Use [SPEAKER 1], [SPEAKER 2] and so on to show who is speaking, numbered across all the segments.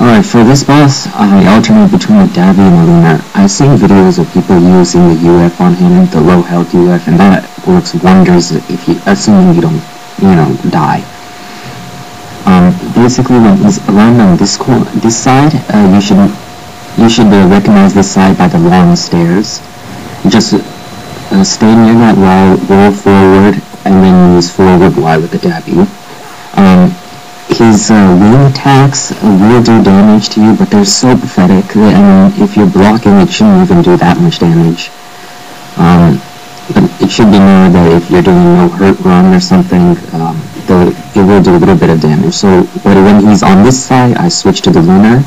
[SPEAKER 1] Alright, for this boss, I alternate between the Dabi and the Lunar. I've seen videos of people using the UF on him, the low health UF, and that works wonders if you, assuming you don't, die. Basically, when he's around on this side, you should recognize this side by the long stairs. You just stay near that wall, roll forward, and then use forward Y with the Dabi. His wing attacks will do damage to you, but they're so pathetic. I mean, if you're blocking, it shouldn't even do that much damage. But it should be known that if you're doing no hurt run or something, it will do a little bit of damage. So when he's on this side, I switch to the Lunar.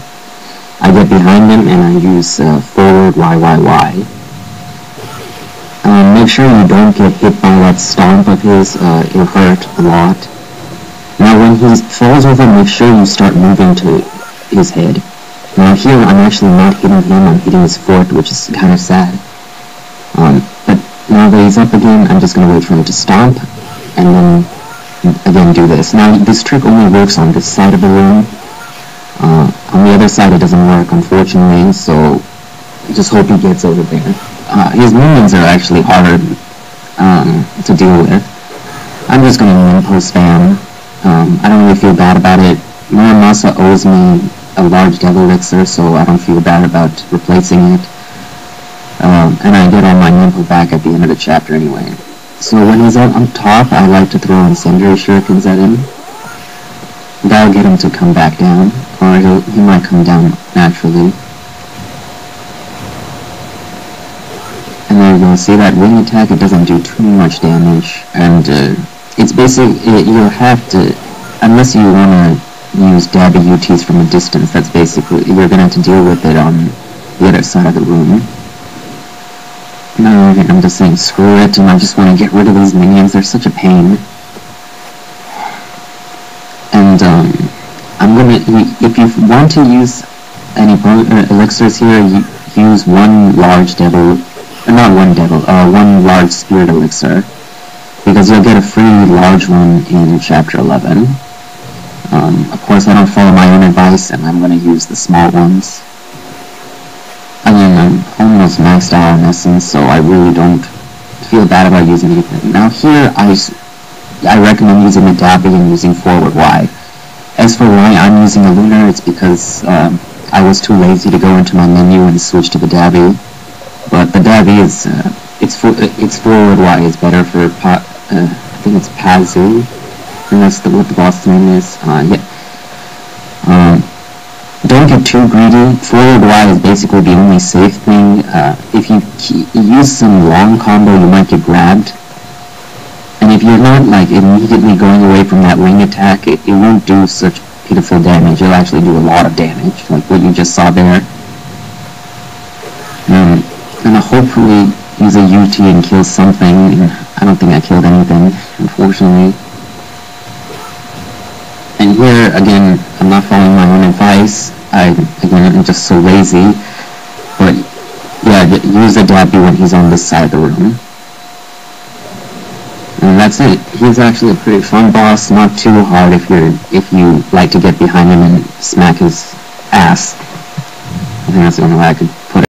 [SPEAKER 1] I get behind him and I use forward Y. Make sure you don't get hit by that stomp of his. It'll hurt a lot. Now when he falls over, make sure you start moving to his head. Now here I'm actually not hitting him, I'm hitting his foot, which is kind of sad. But now that he's up again, I'm just going to wait for him to stomp, and then again do this. Now this trick only works on this side of the room. On the other side it doesn't work, unfortunately, so just hope he gets over there. His movements are actually hard to deal with. I'm just going to post spam. I don't really feel bad about it. Muramasa owes me a large devil elixir, so I don't feel bad about replacing it. And I get all my Nimpo back at the end of the chapter anyway. So when he's on top, I like to throw incendiary shurikens at him. That'll get him to come back down, or he might come down naturally. And there you go, see that wing attack, it doesn't do too much damage, and it's basically, you'll have to, unless you want to use Dabi UTs from a distance, that's basically, you're going to have to deal with it on the other side of the room. No, I'm just saying screw it, and I just want to get rid of these minions, they're such a pain. And, I'm going to, if you want to use any elixirs here, use one large devil, one large spirit elixir. Because you'll get a free large one in Chapter 11. Of course, I don't follow my own advice, and I'm going to use the small ones. I mean, I'm almost maxed out on Essence, so I really don't feel bad about using anything. Now here, I recommend using the Dabi and using forward Y. As for why I'm using a Lunar, it's because I was too lazy to go into my menu and switch to the Dabi. But the Dabi is, its forward Y is better for I think it's Paz Zuu. I think that's what the boss name is. Don't get too greedy. Forward Y is basically the only safe thing. If you use some long combo, you might get grabbed. And if you're not immediately going away from that wing attack, it won't do such pitiful damage. It'll actually do a lot of damage, like what you just saw there. And hopefully use a UT and kill something. I don't think I killed anything, unfortunately. And here, again, I'm not following my own advice. I'm just so lazy. But, yeah, use the Dabi when he's on this side of the room. And that's it. He's actually a pretty fun boss, not too hard if you like to get behind him and smack his ass. I think that's the only way I could